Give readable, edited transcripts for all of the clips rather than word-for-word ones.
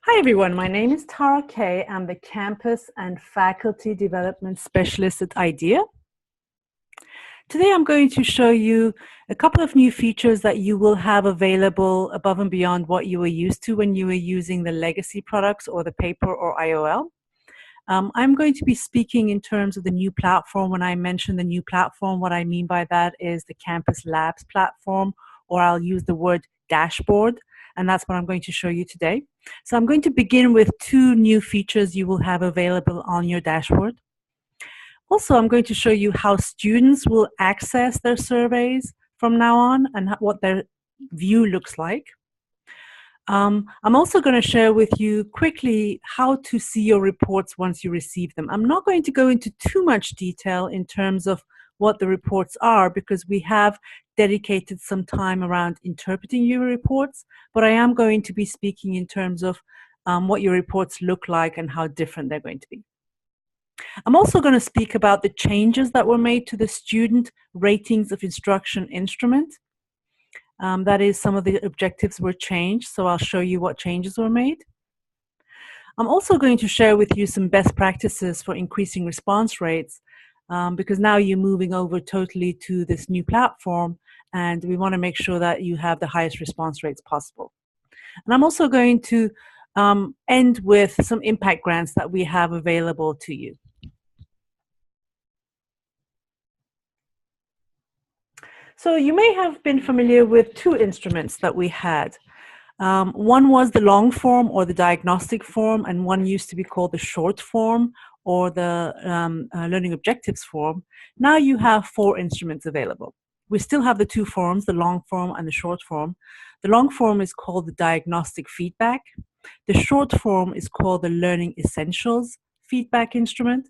Hi everyone, my name is Tara Kay. I'm the Campus and Faculty Development Specialist at IDEA. Today I'm going to show you a couple of new features that you will have available above and beyond what you were used to when you were using the legacy products or the paper or IOL. I'm going to be speaking in terms of the new platform. When I mention the new platform, what I mean by that is the Campus Labs platform, or I'll use the word dashboard, and that's what I'm going to show you today. So I'm going to begin with two new features you will have available on your dashboard. Also, I'm going to show you how students will access their surveys from now on and what their view looks like. I'm also going to share with you quickly how to see your reports once you receive them. I'm not going to go into too much detail in terms of what the reports are because we have dedicated some time around interpreting your reports, but I am going to be speaking in terms of what your reports look like and how different they're going to be. I'm also going to speak about the changes that were made to the student ratings of instruction instrument. That is, some of the objectives were changed, so I'll show you what changes were made. I'm also going to share with you some best practices for increasing response rates because now you're moving over totally to this new platform and we want to make sure that you have the highest response rates possible. And I'm also going to end with some impact grants that we have available to you. So you may have been familiar with two instruments that we had. One was the long form or the diagnostic form, and one used to be called the short form or the learning objectives form. Now you have four instruments available. We still have the two forms, the long form and the short form. The long form is called the diagnostic feedback. The short form is called the learning essentials feedback instrument.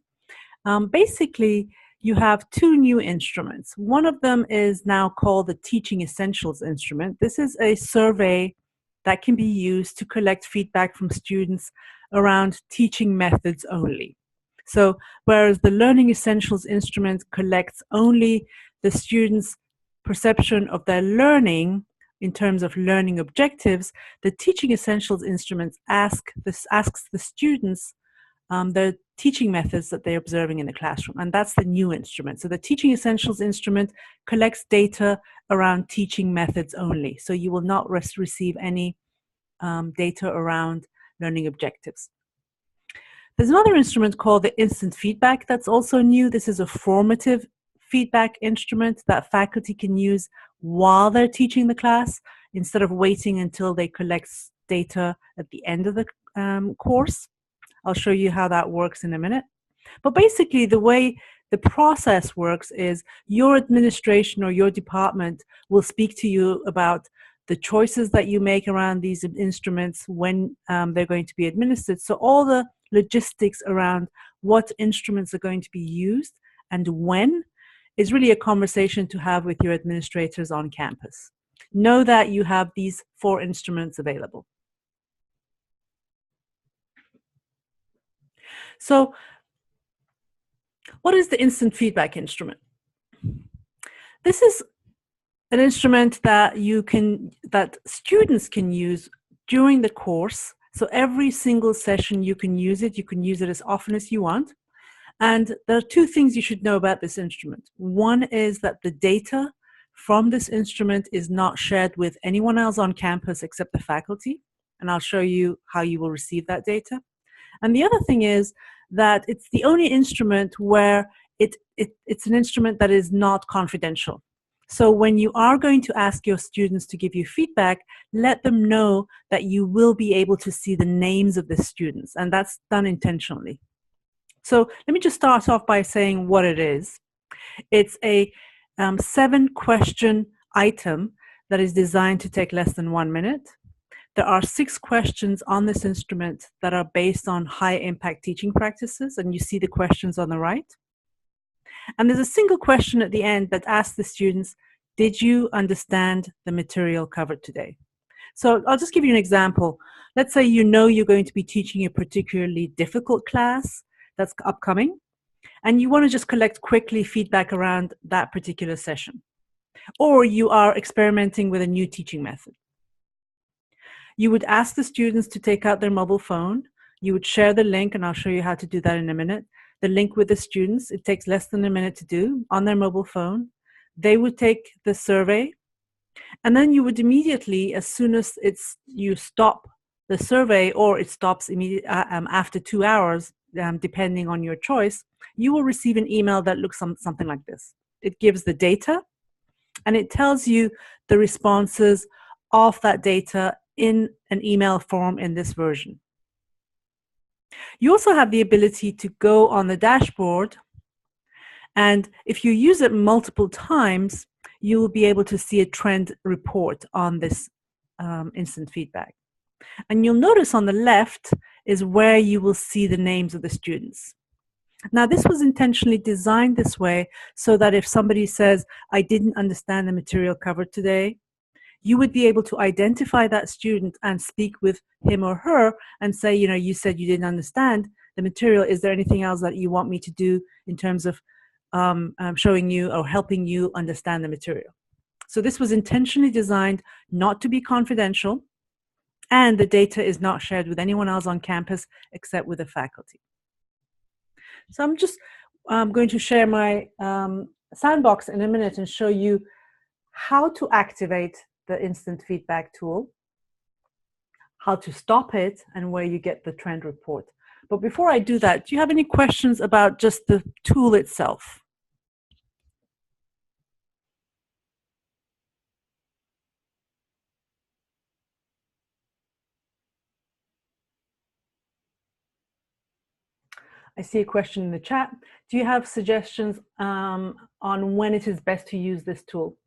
Basically, you have two new instruments. One of them is now called the Teaching Essentials instrument. This is a survey that can be used to collect feedback from students around teaching methods only. So whereas the Learning Essentials instrument collects only the students' perception of their learning in terms of learning objectives, the Teaching Essentials instrument asks the students the teaching methods that they're observing in the classroom, and that's the new instrument. So the Teaching Essentials instrument collects data around teaching methods only, so you will not receive any data around learning objectives. There's another instrument called the Instant Feedback that's also new. This is a formative feedback instrument that faculty can use while they're teaching the class instead of waiting until they collect data at the end of the course. I'll show you how that works in a minute. But basically, the way the process works is your administration or your department will speak to you about the choices that you make around these instruments when they're going to be administered. So all the logistics around what instruments are going to be used and when is really a conversation to have with your administrators on campus. Know that you have these four instruments available. So what is the instant feedback instrument? This is an instrument that students can use during the course. So every single session you can use it. You can use it as often as you want. And there are two things you should know about this instrument. One is that the data from this instrument is not shared with anyone else on campus except the faculty. And I'll show you how you will receive that data. And the other thing is that it's the only instrument where it's an instrument that is not confidential. So when you are going to ask your students to give you feedback, let them know that you will be able to see the names of the students, and that's done intentionally. So let me just start off by saying what it is. It's a 7-question item that is designed to take less than 1 minute. There are 6 questions on this instrument that are based on high-impact teaching practices, and you see the questions on the right. And there's a single question at the end that asks the students, did you understand the material covered today? So I'll just give you an example. Let's say you know you're going to be teaching a particularly difficult class that's upcoming, and you want to just collect quickly feedback around that particular session. Or you are experimenting with a new teaching method. You would ask the students to take out their mobile phone. You would share the link, and I'll show you how to do that in a minute. The link with the students, it takes less than a minute to do on their mobile phone. They would take the survey, and then you would immediately, as soon as you stop the survey, or it stops after 2 hours, depending on your choice, you will receive an email that looks something like this. It gives the data, and it tells you the responses of that data in an email form in this version. You also have the ability to go on the dashboard, and if you use it multiple times, you will be able to see a trend report on this instant feedback. And you'll notice on the left is where you will see the names of the students. Now, this was intentionally designed this way so that if somebody says, I didn't understand the material covered today, you would be able to identify that student and speak with him or her and say, you said you didn't understand the material. Is there anything else that you want me to do in terms of showing you or helping you understand the material? So this was intentionally designed not to be confidential, and the data is not shared with anyone else on campus except with the faculty. So I'm just going to share my sandbox in a minute and show you how to activate the instant feedback tool, how to stop it, and where you get the trend report. But before I do that, do you have any questions about just the tool itself? I see a question in the chat. Do you have suggestions on when it is best to use this tool?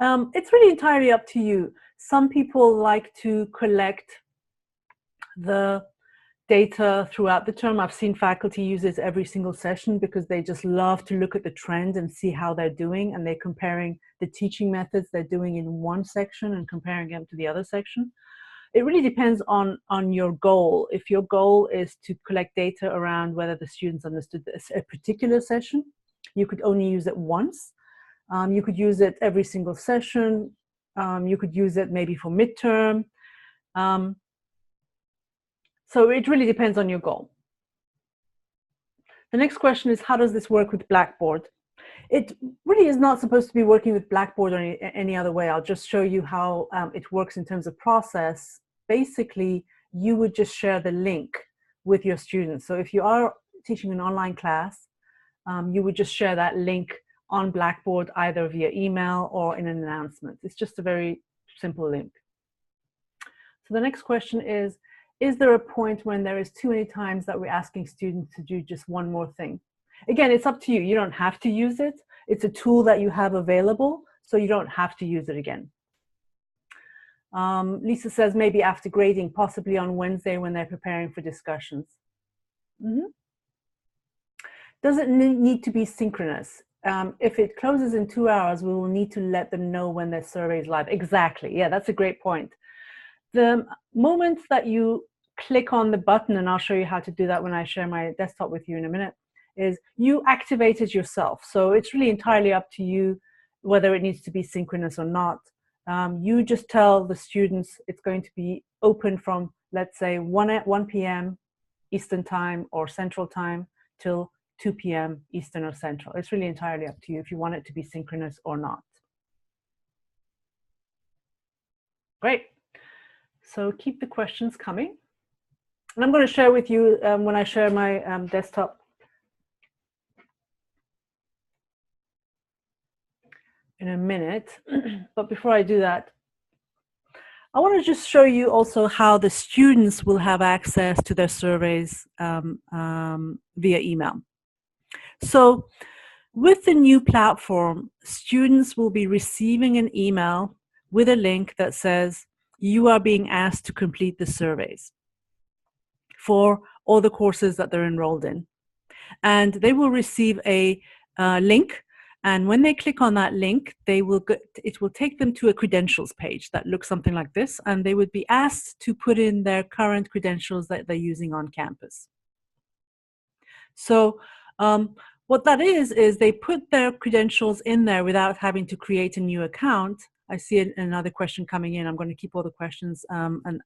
It's really entirely up to you. Some people like to collect the data throughout the term. I've seen faculty use it every single session because they just love to look at the trend and see how they're doing, and they're comparing the teaching methods they're doing in one section and comparing them to the other section. It really depends on your goal. If your goal is to collect data around whether the students understood a particular session, you could only use it once. You could use it every single session. You could use it maybe for midterm. So it really depends on your goal. The next question is, how does this work with Blackboard? It really is not supposed to be working with Blackboard or any other way. I'll just show you how it works in terms of process. Basically, you would just share the link with your students. So if you are teaching an online class, you would just share that link on Blackboard, either via email or in an announcement. It's just a very simple link. So the next question is there a point when there is too many times that we're asking students to do just one more thing? Again, it's up to you. You don't have to use it. It's a tool that you have available, so you don't have to use it again. Lisa says maybe after grading, possibly on Wednesday when they're preparing for discussions. Does it need to be synchronous? If it closes in 2 hours, we will need to let them know when their survey is live. Exactly. Yeah, that's a great point. The moment that you click on the button, and I'll show you how to do that when I share my desktop with you in a minute, is you activate it yourself. So it's really entirely up to you whether it needs to be synchronous or not. You just tell the students it's going to be open from, let's say, 1 p.m. Eastern time or Central time till 2 p.m. Eastern or Central. It's really entirely up to you if you want it to be synchronous or not. Great. So keep the questions coming. And I'm going to share with you when I share my desktop in a minute. But before I do that, I want to just show you also how the students will have access to their surveys via email. So with the new platform, students will be receiving an email with a link that says you are being asked to complete the surveys for all the courses that they're enrolled in. And they will receive a link, and when they click on that link, it will take them to a credentials page that looks something like this, and they would be asked to put in their current credentials that they're using on campus. So what that is they put their credentials in there without having to create a new account, I see another question coming in. I'm going to keep all the questions and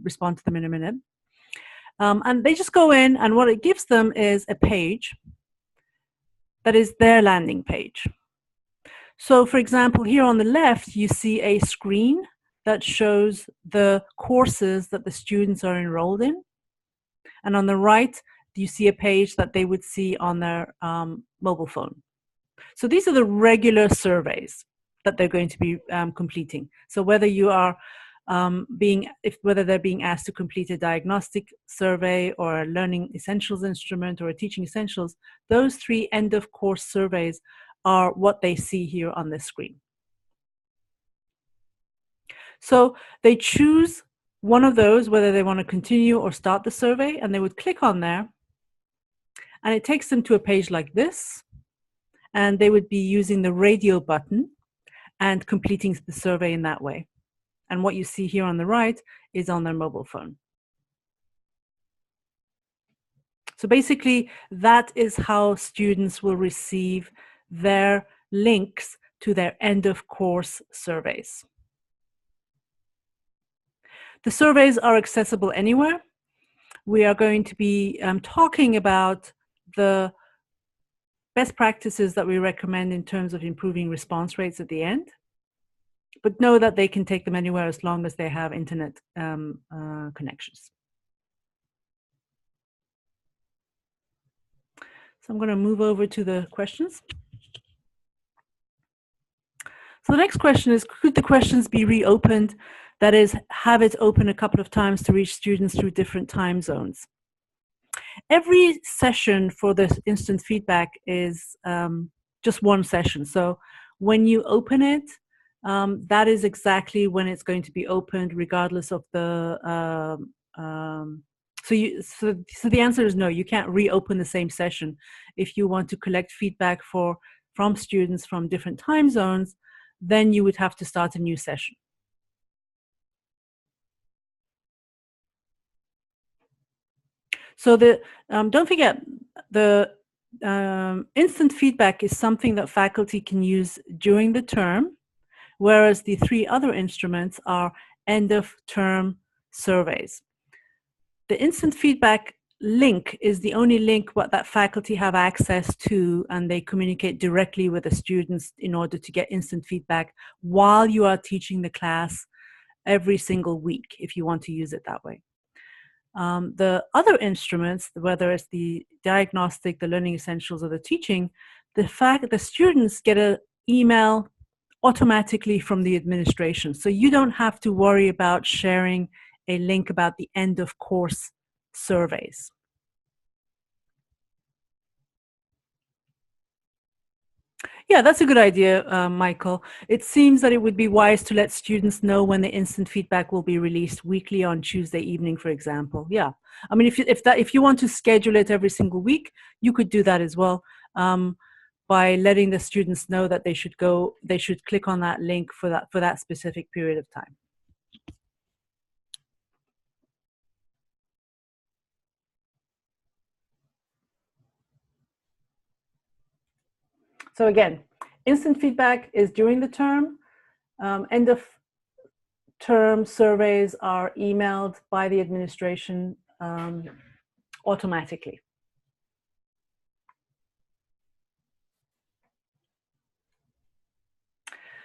respond to them in a minute. And they just go in, and what it gives them is a page that is their landing page. So, for example, here on the left, you see a screen that shows the courses that the students are enrolled in. And on the right, you see a page that they would see on their mobile phone. So these are the regular surveys that they're going to be completing. So whether you are whether they're being asked to complete a diagnostic survey or a learning essentials instrument or a teaching essentials, those 3 end of course surveys are what they see here on the screen. So they choose one of those, whether they want to continue or start the survey, and they would click on there, and it takes them to a page like this, and they would be using the radio button and completing the survey in that way. And what you see here on the right is on their mobile phone. So basically, that is how students will receive their links to their end of course surveys. The surveys are accessible anywhere. We are going to be talking about the best practices that we recommend in terms of improving response rates at the end. But know that they can take them anywhere as long as they have internet connections. So I'm going to move over to the questions. So the next question is, could the questions be reopened? That is, have it open a couple of times to reach students through different time zones. Every session for the instant feedback is just one session. So when you open it, that is exactly when it's going to be opened, regardless of the. So the answer is no. You can't reopen the same session if you want to collect feedback from students from different time zones. Then you would have to start a new session. So don't forget, the instant feedback is something that faculty can use during the term, whereas the 3 other instruments are end-of-term surveys. The instant feedback link is the only link that faculty have access to, and they communicate directly with the students in order to get instant feedback while you are teaching the class every single week, if you want to use it that way. The other instruments, whether it's the diagnostic, the learning essentials, or the teaching, the fact that the students get an email automatically from the administration. So you don't have to worry about sharing a link about the end of course surveys. Yeah, that's a good idea, Michael. It seems that it would be wise to let students know when the instant feedback will be released weekly on Tuesday evening, for example. Yeah, I mean, if you want to schedule it every single week, you could do that as well, by letting the students know that they should click on that link for that specific period of time. So again, instant feedback is during the term. End of term surveys are emailed by the administration automatically.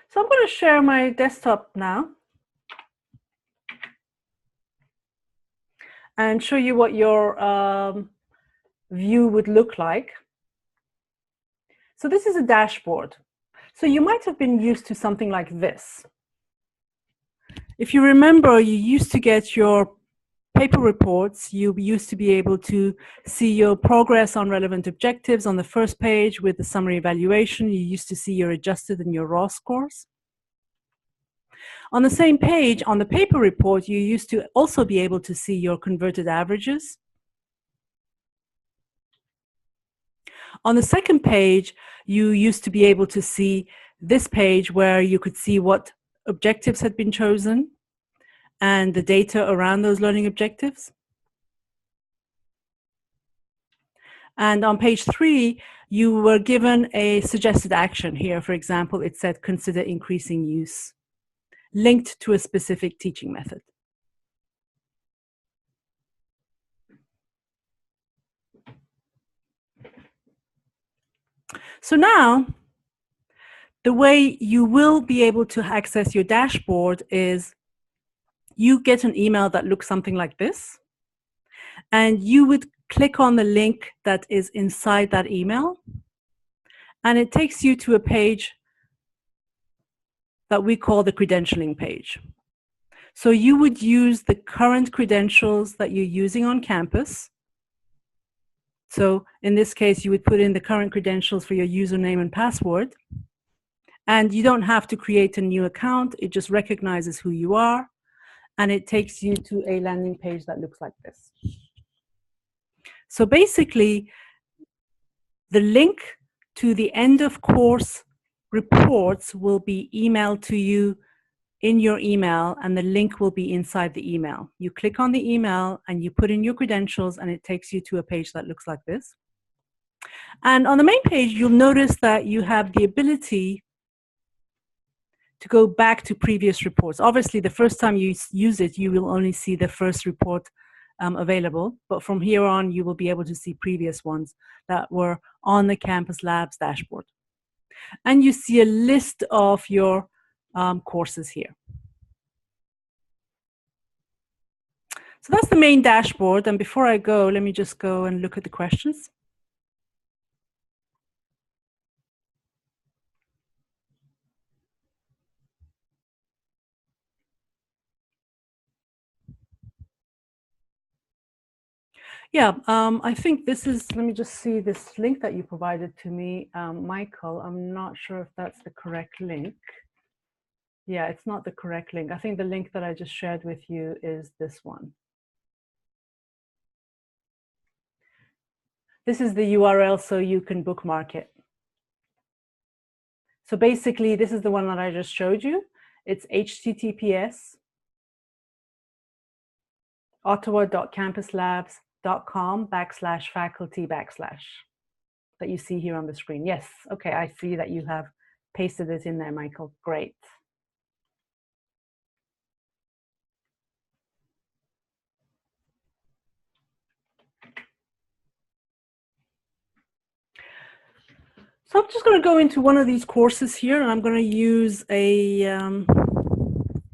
So I'm going to share my desktop now and show you what your view would look like. So this is a dashboard. So you might have been used to something like this. If you remember, you used to get your paper reports. You used to be able to see your progress on relevant objectives on the first page with the summary evaluation. You used to see your adjusted and your raw scores. On the same page, on the paper report, you used to also be able to see your converted averages. On the second page, you used to be able to see this page where you could see what objectives had been chosen and the data around those learning objectives. And on page 3, you were given a suggested action here. For example, it said consider increasing use linked to a specific teaching method. So now, the way you will be able to access your dashboard is you get an email that looks something like this, and you would click on the link that is inside that email, and it takes you to a page that we call the credentialing page. So you would use the current credentials that you're using on campus. So in this case, you would put in the current credentials for your username and password. And you don't have to create a new account. It just recognizes who you are. And it takes you to a landing page that looks like this. So basically, the link to the end of course reports will be emailed to you in your email, and the link will be inside the email. You click on the email and you put in your credentials, and it takes you to a page that looks like this. And on the main page, you'll notice that you have the ability to go back to previous reports. Obviously, the first time you use it, you will only see the first report available, but from here on, you will be able to see previous ones that were on the Campus Labs dashboard. And you see a list of your courses here. So that's the main dashboard. And before I go, let me just go and look at the questions. Yeah, I think this is, let me just see this link that you provided to me, Michael. I'm not sure if that's the correct link. Yeah, it's not the correct link. I think the link that I just shared with you is this one. This is the URL so you can bookmark it. So basically, this is the one that I just showed you. It's https ottawa.campuslabs.com/faculty/ that you see here on the screen. Yes, okay, I see that you have pasted it in there, Michael. Great. So I'm just going to go into one of these courses here, and I'm going to use a,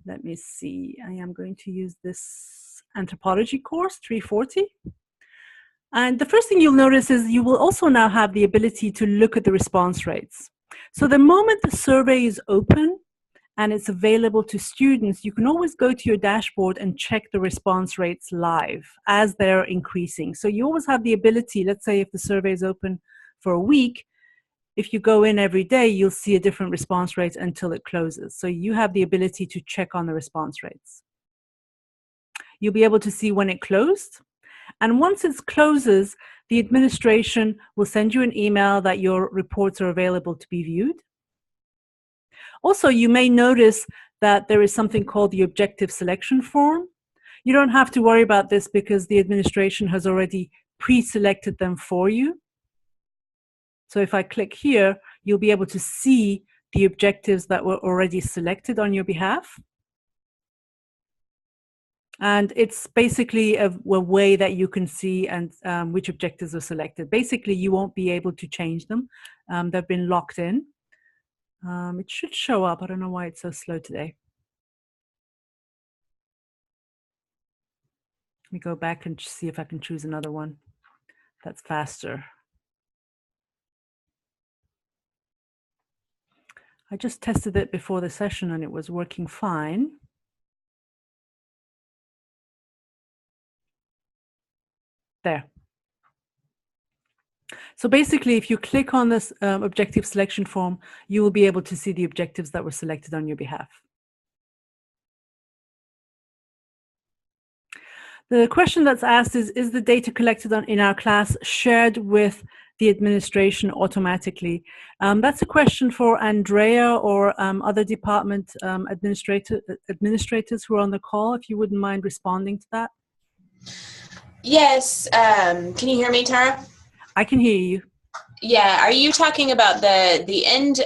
let me see, I am going to use this anthropology course, 340. And the first thing you'll notice is you will also now have the ability to look at the response rates. So the moment the survey is open and it's available to students, you can always go to your dashboard and check the response rates live as they're increasing. So you always have the ability, let's say if the survey is open for a week, if you go in every day, you'll see a different response rate until it closes. So you have the ability to check on the response rates. You'll be able to see when it closed. And once it closes, the administration will send you an email that your reports are available to be viewed. Also, you may notice that there is something called the objective selection form. You don't have to worry about this because the administration has already pre-selected them for you. So if I click here, you'll be able to see the objectives that were already selected on your behalf. And it's basically a way that you can see and which objectives are selected. Basically, you won't be able to change them. They've been locked in. It should show up. I don't know why it's so slow today. Let me go back and see if I can choose another one that's faster. I just tested it before the session and it was working fine. There. So basically, if you click on this objective selection form, you will be able to see the objectives that were selected on your behalf. The question that's asked is the data collected in our class shared with the administration automatically? That's a question for Andrea or other department administrators who are on the call, if you wouldn't mind responding to that. Yes. Can you hear me, Tara? I can hear you. Yeah. Are you talking about the end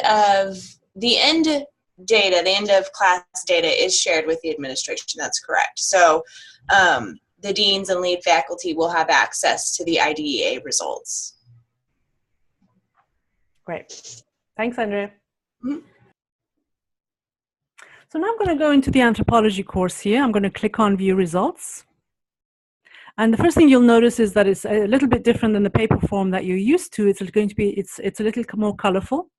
data, the end of class data is shared with the administration. That's correct. So the deans and lead faculty will have access to the IDEA results. Great. Thanks, Andrea. Mm-hmm. So now I'm going to go into the anthropology course here. I'm going to click on view results. And the first thing you'll notice is that it's a little bit different than the paper form that you're used to. It's going to be, it's a little more colorful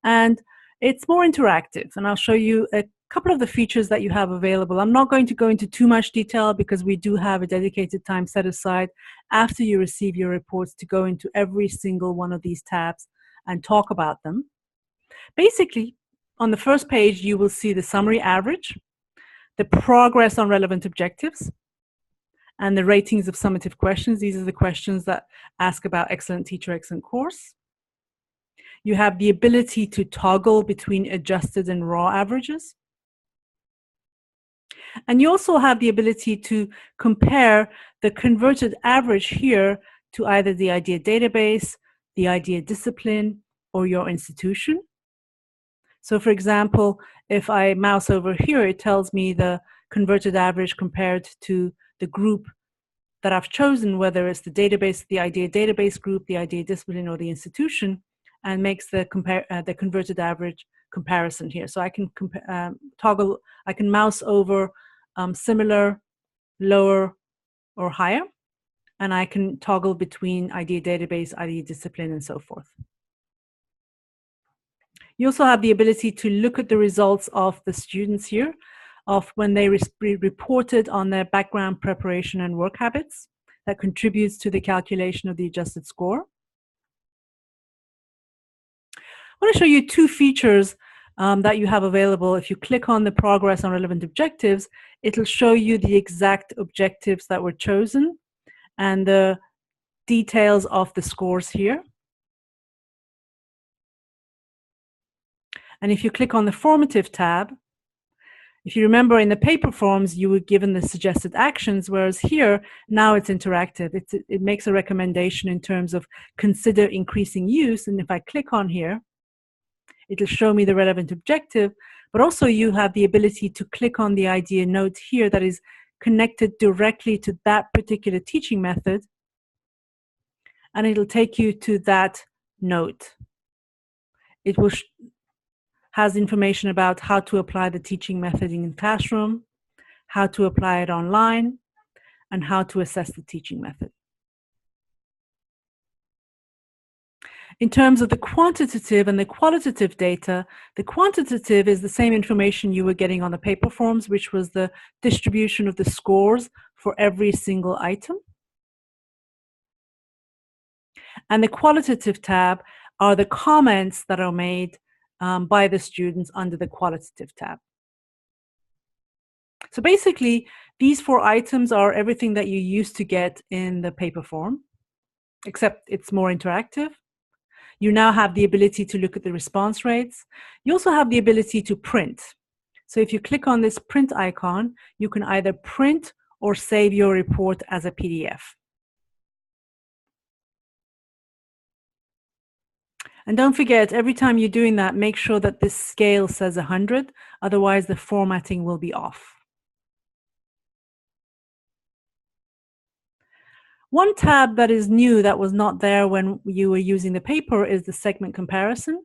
and it's more interactive. And I'll show you a couple of the features that you have available. I'm not going to go into too much detail because we do have a dedicated time set aside after you receive your reports to go into every single one of these tabs and talk about them. Basically, on the first page, you will see the summary average, the progress on relevant objectives, and the ratings of summative questions. These are the questions that ask about excellent teacher, excellent course. You have the ability to toggle between adjusted and raw averages. And you also have the ability to compare the converted average here to either the IDEA database, the IDEA discipline, or your institution. So for example, if I mouse over here, it tells me the converted average compared to the group that I've chosen, whether it's the database, the IDEA database group, the IDEA discipline, or the institution, and makes the converted average comparison here. So I can toggle, I can mouse over similar, lower, or higher, and I can toggle between IDEA database, IDEA discipline, and so forth. You also have the ability to look at the results of the students here, of when they reported on their background preparation and work habits. That contributes to the calculation of the adjusted score. I want to show you two features that you have available. If you click on the progress on relevant objectives, it'll show you the exact objectives that were chosen and the details of the scores here. And if you click on the formative tab, if you remember in the paper forms, you were given the suggested actions, whereas here, now it's interactive. It makes a recommendation in terms of consider increasing use. And if I click on here, it'll show me the relevant objective, but also you have the ability to click on the IDEA note here that is connected directly to that particular teaching method, and it'll take you to that note. It will has information about how to apply the teaching method in the classroom, how to apply it online, and how to assess the teaching method. In terms of the quantitative and the qualitative data, the quantitative is the same information you were getting on the paper forms, which was the distribution of the scores for every single item. And the qualitative tab are the comments that are made by the students under the qualitative tab. So basically, these 4 items are everything that you used to get in the paper form, except it's more interactive. You now have the ability to look at the response rates. You also have the ability to print. So if you click on this print icon, you can either print or save your report as a PDF. And don't forget, every time you're doing that, make sure that this scale says 100, otherwise the formatting will be off. One tab that is new that was not there when you were using the paper is the segment comparison.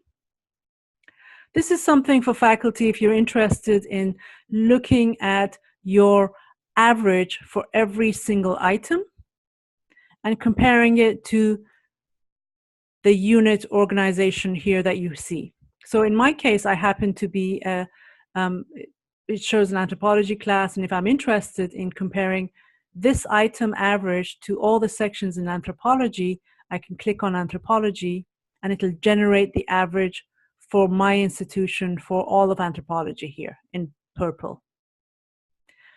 This is something for faculty if you're interested in looking at your average for every single item and comparing it to the unit organization here that you see. So in my case, I happen to be, it shows an anthropology class, and if I'm interested in comparing this item average to all the sections in anthropology, I can click on anthropology and it'll generate the average for my institution for all of anthropology here in purple.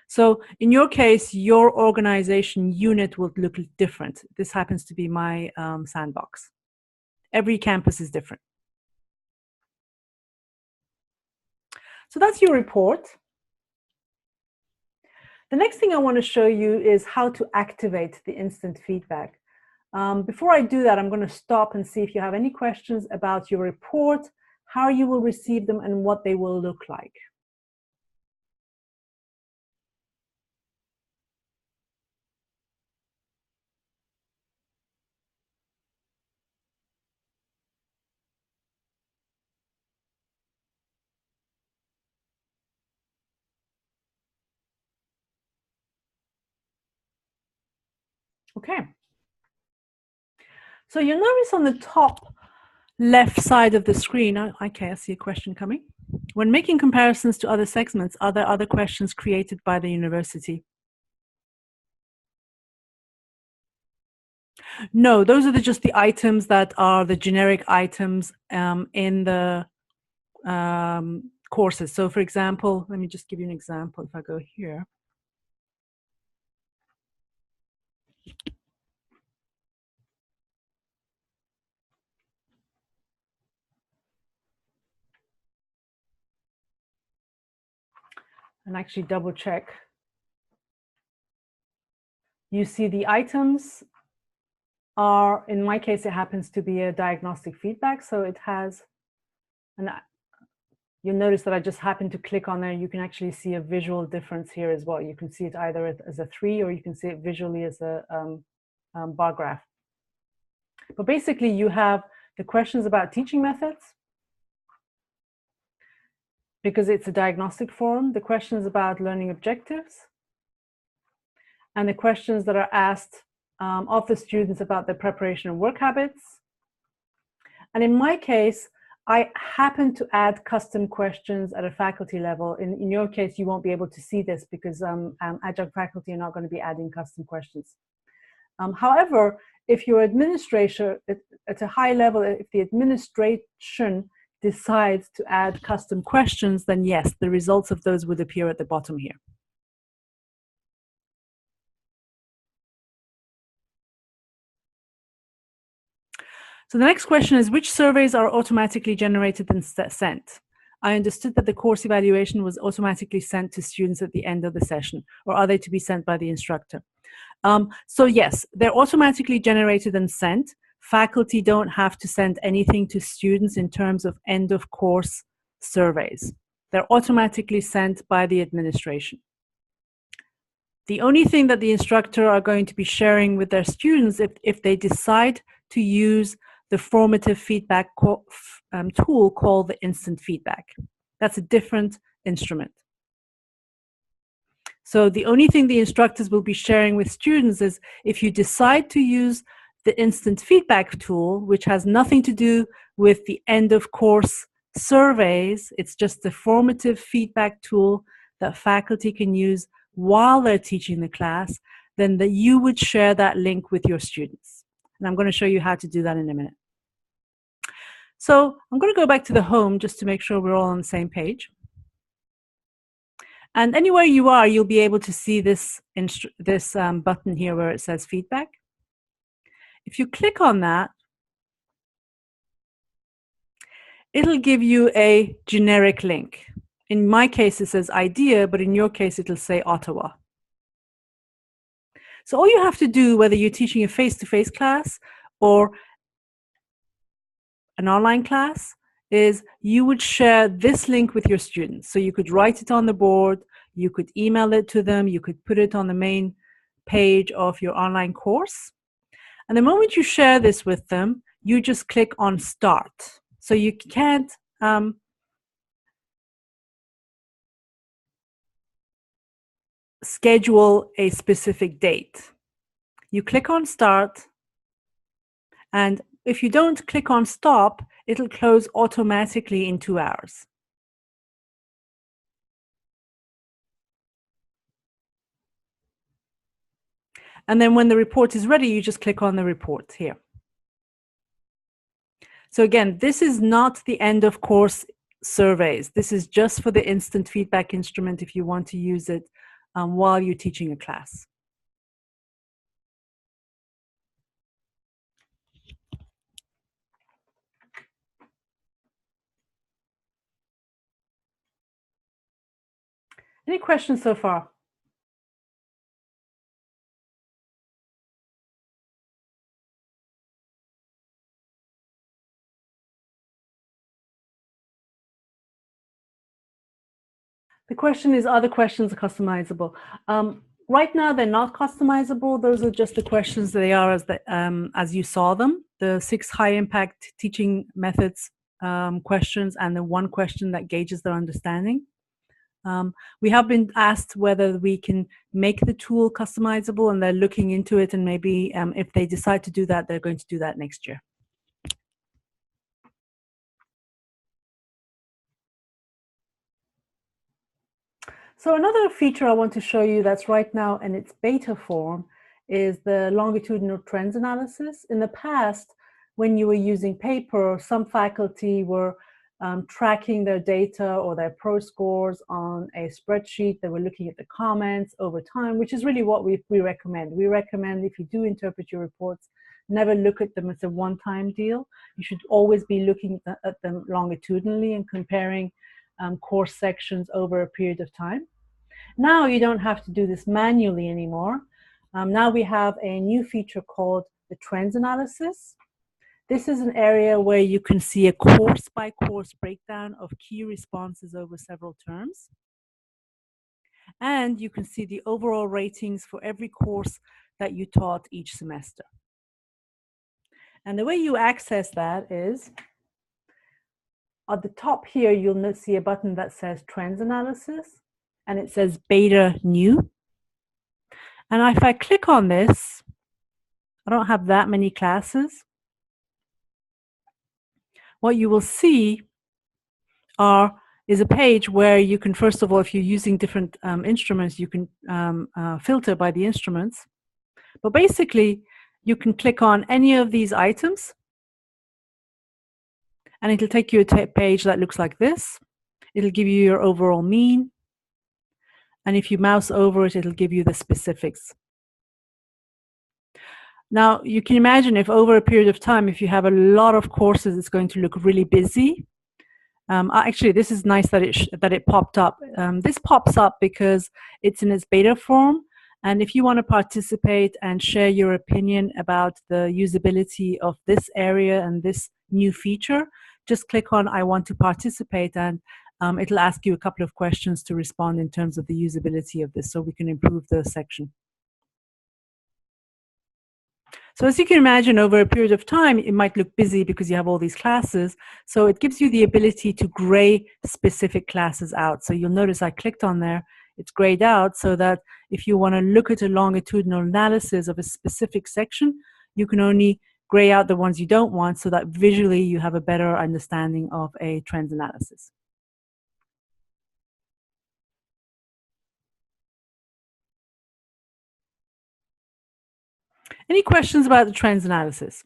So in your case, your organization unit will look different. This happens to be my sandbox. Every campus is different. So that's your report. The next thing I want to show you is how to activate the instant feedback. Before I do that, I'm going to stop and see if you have any questions about your report, how you will receive them, and what they will look like. Okay. So you'll notice on the top left side of the screen, okay, I see a question coming. When making comparisons to other segments, are there other questions created by the university? No, those are just the items that are the generic items in the courses. So for example, let me just give you an example. If I go here. And actually double check. You see the items are, in my case, it happens to be a diagnostic feedback. So it has, and you'll notice that I just happened to click on there. You can actually see a visual difference here as well. You can see it either as a 3, or you can see it visually as a bar graph. But basically you have the questions about teaching methods, because it's a diagnostic forum, the questions about learning objectives, and the questions that are asked of the students about their preparation and work habits. And in my case, I happen to add custom questions at a faculty level. In your case, you won't be able to see this because adjunct faculty are not going to be adding custom questions. However, if your administrator, at a high level, if the administration decides to add custom questions, then yes, the results of those would appear at the bottom here. So the next question is, which surveys are automatically generated and sent? I understood that the course evaluation was automatically sent to students at the end of the session, or are they to be sent by the instructor? So yes, they're automatically generated and sent. Faculty don't have to send anything to students in terms of end of course surveys. They're automatically sent by the administration. The only thing that the instructor are going to be sharing with their students, if they decide to use the formative feedback tool called the instant feedback. That's a different instrument. So the only thing the instructors will be sharing with students is, if you decide to use the instant feedback tool, which has nothing to do with the end of course surveys, it's just the formative feedback tool that faculty can use while they're teaching the class, then you would share that link with your students. And I'm going to show you how to do that in a minute. So I'm going to go back to the home just to make sure we're all on the same page. And anywhere you are, you'll be able to see this button here where it says feedback. If you click on that, it'll give you a generic link. In my case, it says IDEA, but in your case, it'll say Ottawa. So all you have to do, whether you're teaching a face-to-face class or an online class, is you would share this link with your students. So you could write it on the board, you could email it to them, you could put it on the main page of your online course. And the moment you share this with them, you just click on Start. So you can't schedule a specific date. You click on Start, and if you don't click on Stop, it'll close automatically in 2 hours. And then when the report is ready, you just click on the report here. So again, this is not the end of course surveys. This is just for the instant feedback instrument if you want to use it while you're teaching a class. Any questions so far? The question is, are the questions customizable? Right now, they're not customizable. Those are just the questions they are as you saw them. The 6 high-impact teaching methods questions and the 1 question that gauges their understanding. We have been asked whether we can make the tool customizable, and they're looking into it, and maybe if they decide to do that, they're going to do that next year. So another feature I want to show you that's right now in its beta form is the longitudinal trends analysis. In the past, when you were using paper, some faculty were tracking their data or their pro scores on a spreadsheet. They were looking at the comments over time, which is really what we recommend. We recommend, if you do interpret your reports, never look at them as a one-time deal. You should always be looking at them longitudinally and comparing course sections over a period of time. Now you don't have to do this manually anymore. Now we have a new feature called the trends analysis. This is an area where you can see a course-by-course breakdown of key responses over several terms. And you can see the overall ratings for every course that you taught each semester. And the way you access that is, at the top here, you'll see a button that says Trends Analysis, and it says Beta New. And if I click on this, I don't have that many classes. What you will see is a page where you can, first of all, if you're using different instruments, you can filter by the instruments. But basically, you can click on any of these items, and it'll take you a page that looks like this. It'll give you your overall mean. And if you mouse over it, it'll give you the specifics. Now, you can imagine if over a period of time, if you have a lot of courses, it's going to look really busy. Actually, this is nice that it popped up. This pops up because it's in its beta form. And if you want to participate and share your opinion about the usability of this area and this new feature, just click on I want to participate, and it'll ask you a couple of questions to respond in terms of the usability of this, so we can improve the section. So as you can imagine, over a period of time, it might look busy because you have all these classes. So it gives you the ability to gray specific classes out. So you'll notice I clicked on there, it's grayed out, so that if you want to look at a longitudinal analysis of a specific section, you can only gray out the ones you don't want, so that visually you have a better understanding of a trends analysis. Any questions about the trends analysis?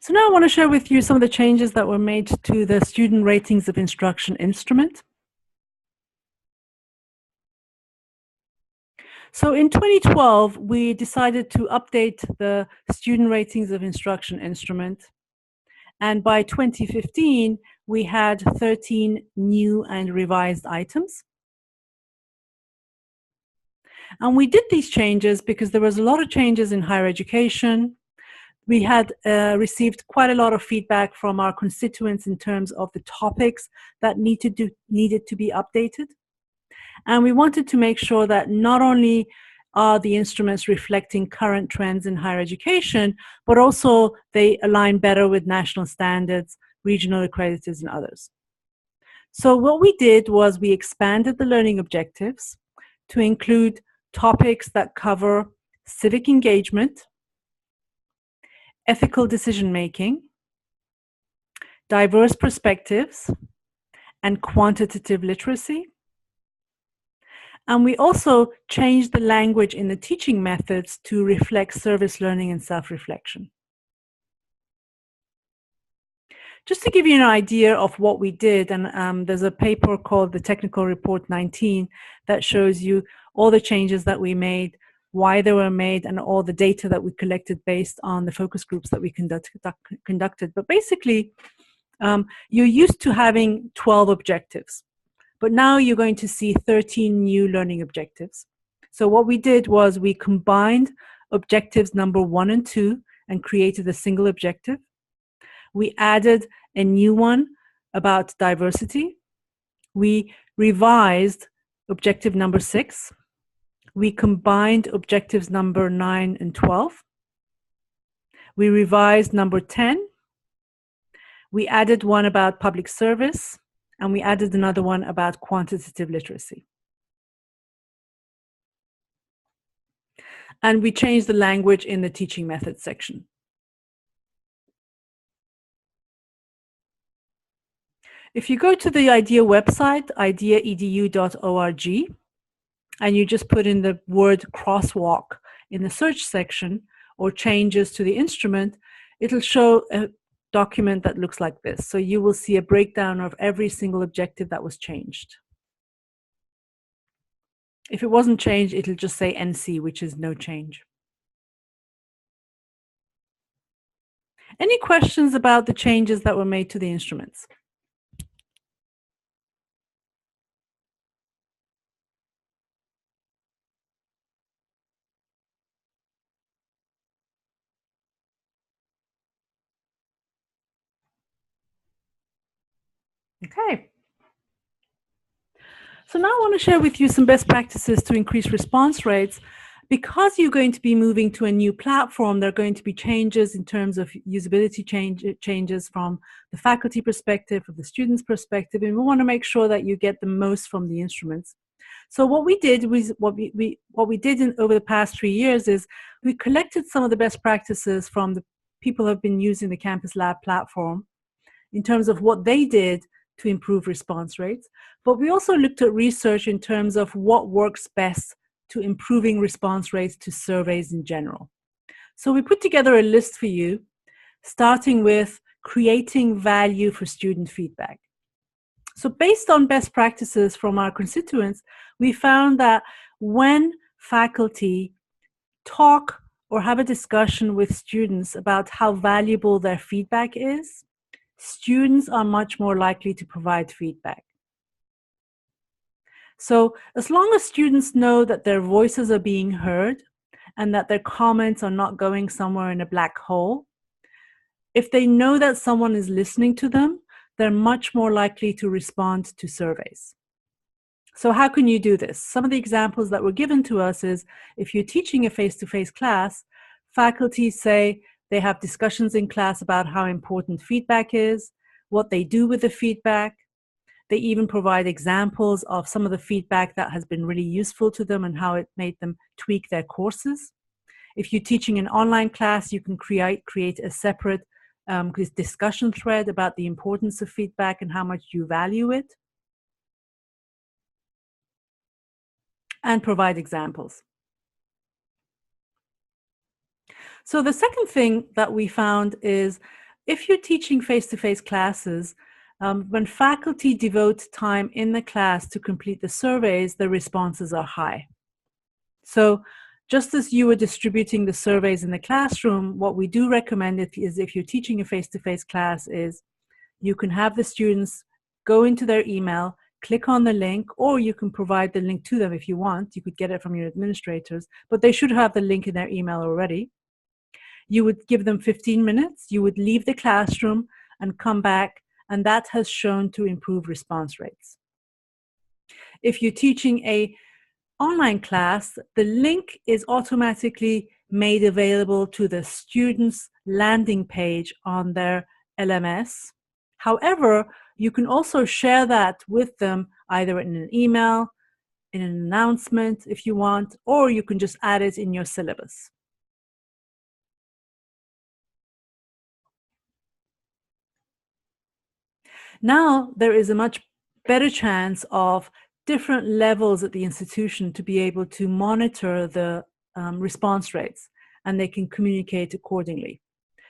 So now I want to share with you some of the changes that were made to the student ratings of instruction instrument. So in 2012, we decided to update the student ratings of instruction instrument. And by 2015, we had 13 new and revised items. And we did these changes because there was a lot of changes in higher education. We had received quite a lot of feedback from our constituents in terms of the topics that needed to be updated. And we wanted to make sure that not only are the instruments reflecting current trends in higher education, but also they align better with national standards, regional accreditors, and others. So what we did was we expanded the learning objectives to include topics that cover civic engagement, ethical decision-making, diverse perspectives, and quantitative literacy. And we also changed the language in the teaching methods to reflect service learning and self-reflection. Just to give you an idea of what we did, and there's a paper called the Technical Report 19 that shows you all the changes that we made, why they were made, and all the data that we collected based on the focus groups that we conducted. But basically, You're used to having 12 objectives, but now you're going to see 13 new learning objectives. So what we did was we combined objectives number 1 and 2 and created a single objective. We added a new one about diversity. We revised objective number 6. We combined objectives number 9 and 12. We revised number 10. We added one about public service, and we added another one about quantitative literacy. And we changed the language in the teaching methods section. If you go to the IDEA website, ideaedu.org, and you just put in the word crosswalk in the search section or changes to the instrument, it'll show a document that looks like this. So you will see a breakdown of every single objective that was changed. If it wasn't changed, it'll just say NC, which is no change. Any questions about the changes that were made to the instruments? Okay. So now I want to share with you some best practices to increase response rates. Because you're going to be moving to a new platform, there are going to be changes in terms of usability changes from the faculty perspective, from the students' perspective, and we want to make sure that you get the most from the instruments. So what we did was over the past 3 years is we collected some of the best practices from the people who have been using the Campus Lab platform in terms of what they did to improve response rates. But we also looked at research in terms of what works best to improving response rates to surveys in general. So we put together a list for you, starting with creating value for student feedback. So based on best practices from our constituents, we found that when faculty talk or have a discussion with students about how valuable their feedback is, students are much more likely to provide feedback. So as long as students know that their voices are being heard and that their comments are not going somewhere in a black hole, if they know that someone is listening to them, they're much more likely to respond to surveys. So how can you do this? Some of the examples that were given to us is if you're teaching a face-to-face class, faculty say they have discussions in class about how important feedback is, what they do with the feedback. They even provide examples of some of the feedback that has been really useful to them and how it made them tweak their courses. If you're teaching an online class, you can create a separate discussion thread about the importance of feedback and how much you value it, and provide examples. So the second thing that we found is if you're teaching face-to-face classes, when faculty devote time in the class to complete the surveys, the responses are high. So just as you were distributing the surveys in the classroom, what we do recommend is if you're teaching a face-to-face class is you can have the students go into their email, click on the link, or you can provide the link to them if you want. You could get it from your administrators, but they should have the link in their email already. You would give them 15 minutes, you would leave the classroom and come back, and that has shown to improve response rates. If you're teaching an online class, the link is automatically made available to the students' landing page on their LMS. However, you can also share that with them either in an email, in an announcement if you want, or you can just add it in your syllabus. Now there is a much better chance of different levels at the institution to be able to monitor the response rates, and they can communicate accordingly.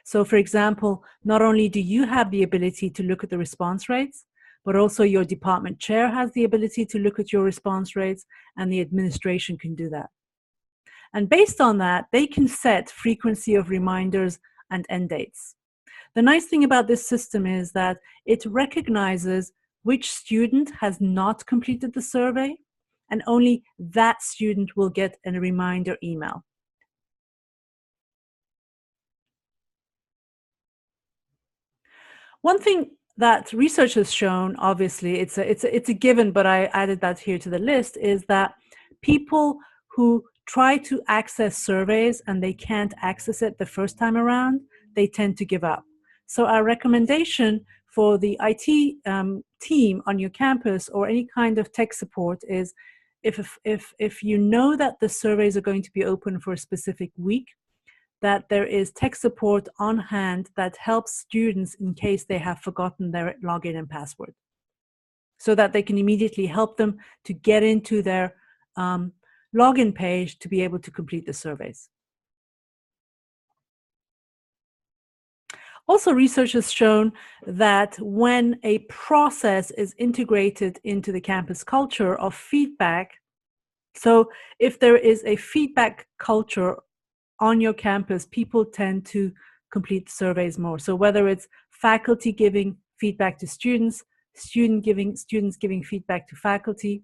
So for example, not only do you have the ability to look at the response rates, but also your department chair has the ability to look at your response rates, and the administration can do that. And based on that, they can set frequency of reminders and end dates. The nice thing about this system is that it recognizes which student has not completed the survey, and only that student will get a reminder email. One thing that research has shown, obviously, it's a given, but I added that here to the list, is that people who try to access surveys and they can't access it the first time around, they tend to give up. So our recommendation for the IT team on your campus or any kind of tech support is if you know that the surveys are going to be open for a specific week, that there is tech support on hand that helps students in case they have forgotten their login and password, so that they can immediately help them to get into their login page to be able to complete the surveys. Also, research has shown that when a process is integrated into the campus culture of feedback, so if there is a feedback culture on your campus, people tend to complete surveys more. So whether it's faculty giving feedback to students, students giving feedback to faculty,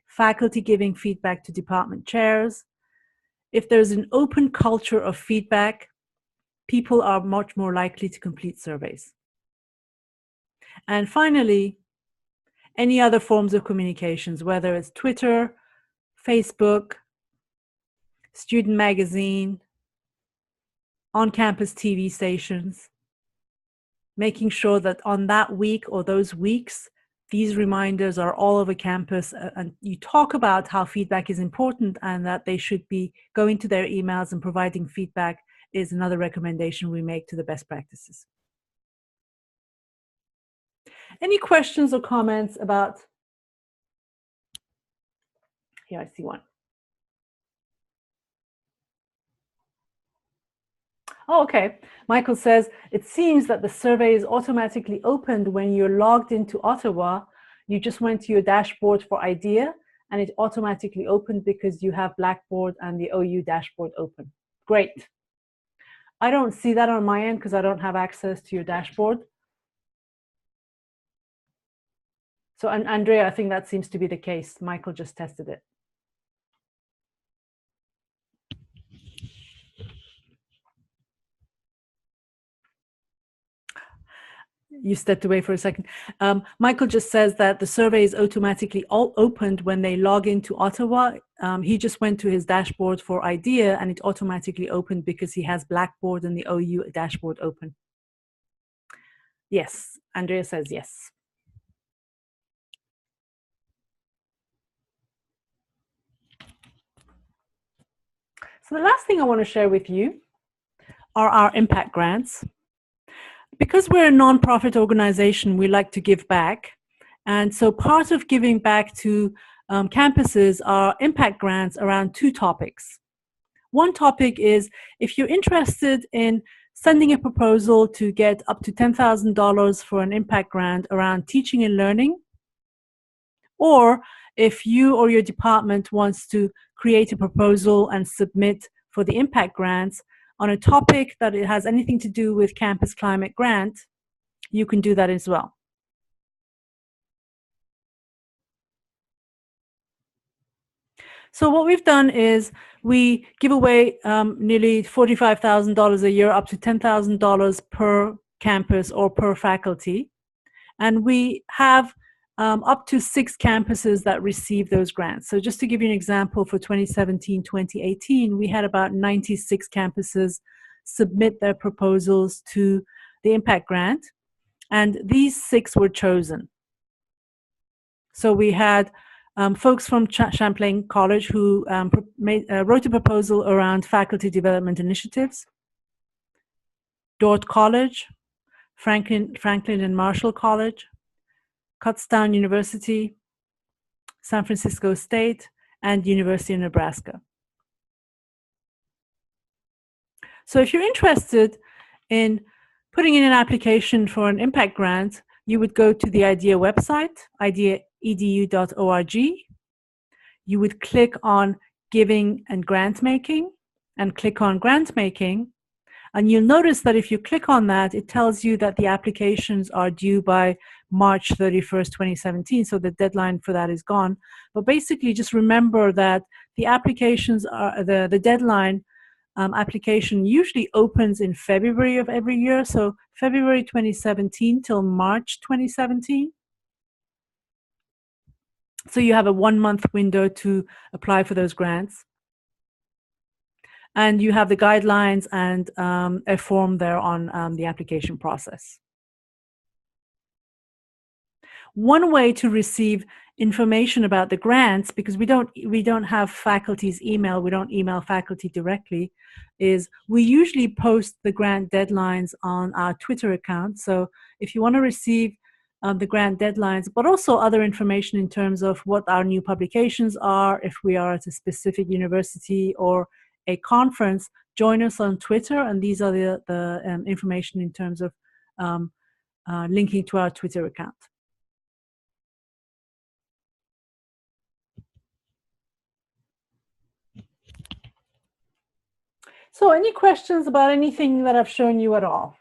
faculty giving feedback to department chairs, if there's an open culture of feedback, people are much more likely to complete surveys. And finally, any other forms of communications, whether it's Twitter, Facebook, student magazine, on-campus TV stations, making sure that on that week or those weeks, these reminders are all over campus, and you talk about how feedback is important and that they should be going to their emails and providing feedback is another recommendation we make to the best practices. Any questions or comments about? Here, I see one. Oh, okay. Michael says, it seems that the survey is automatically opened when you're logged into Ottawa. You just went to your dashboard for IDEA and it automatically opened because you have Blackboard and the OU dashboard open. Great. I don't see that on my end because I don't have access to your dashboard. So, and Andrea, I think that seems to be the case. Michael just tested it. You stepped away for a second. Michael just says that the survey is automatically all opened when they log into Ottawa. He just went to his dashboard for IDEA and it automatically opened because he has Blackboard and the OU dashboard open. Yes, Andrea says yes. So the last thing I want to share with you are our impact grants. Because we're a nonprofit organization, we like to give back. And so part of giving back to campuses are impact grants around two topics. One topic is if you're interested in sending a proposal to get up to $10,000 for an impact grant around teaching and learning, or if you or your department wants to create a proposal and submit for the impact grants on a topic that it has anything to do with campus climate grant, you can do that as well. So what we've done is we give away nearly $45,000 a year, up to $10,000 per campus or per faculty. And we have up to 6 campuses that receive those grants. So just to give you an example, for 2017-2018, we had about 96 campuses submit their proposals to the impact grant, and these 6 were chosen. So we had folks from Champlain College who wrote a proposal around faculty development initiatives, Dordt College, Franklin and Marshall College, Kutztown University, San Francisco State, and University of Nebraska. So if you're interested in putting in an application for an impact grant, you would go to the IDEA website, ideaedu.org. You would click on Giving and Grant Making, and click on Grant Making. And you'll notice that if you click on that, it tells you that the applications are due by March 31st, 2017. So the deadline for that is gone. But basically, just remember that the applications are the deadline application usually opens in February of every year. So February 2017 till March 2017. So you have a 1-month window to apply for those grants. And you have the guidelines and a form there on the application process. One way to receive information about the grants, because we don't have faculty's email, we don't email faculty directly, is we usually post the grant deadlines on our Twitter account. So if you want to receive the grant deadlines, but also other information in terms of what our new publications are, if we are at a specific university or a conference, join us on Twitter, and these are the information in terms of linking to our Twitter account. So any questions about anything that I've shown you at all?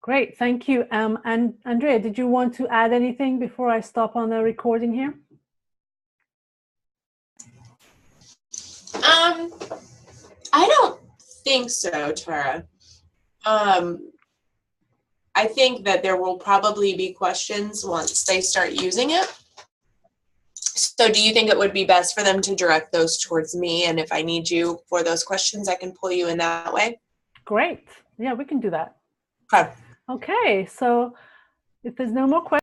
Great, thank you. And Andrea, did you want to add anything before I stop on the recording here? I don't think so, Tara. I think that there will probably be questions once they start using it. So do you think it would be best for them to direct those towards me? And if I need you for those questions, I can pull you in that way? Great. Yeah, we can do that. Okay. Okay, so if there's no more questions,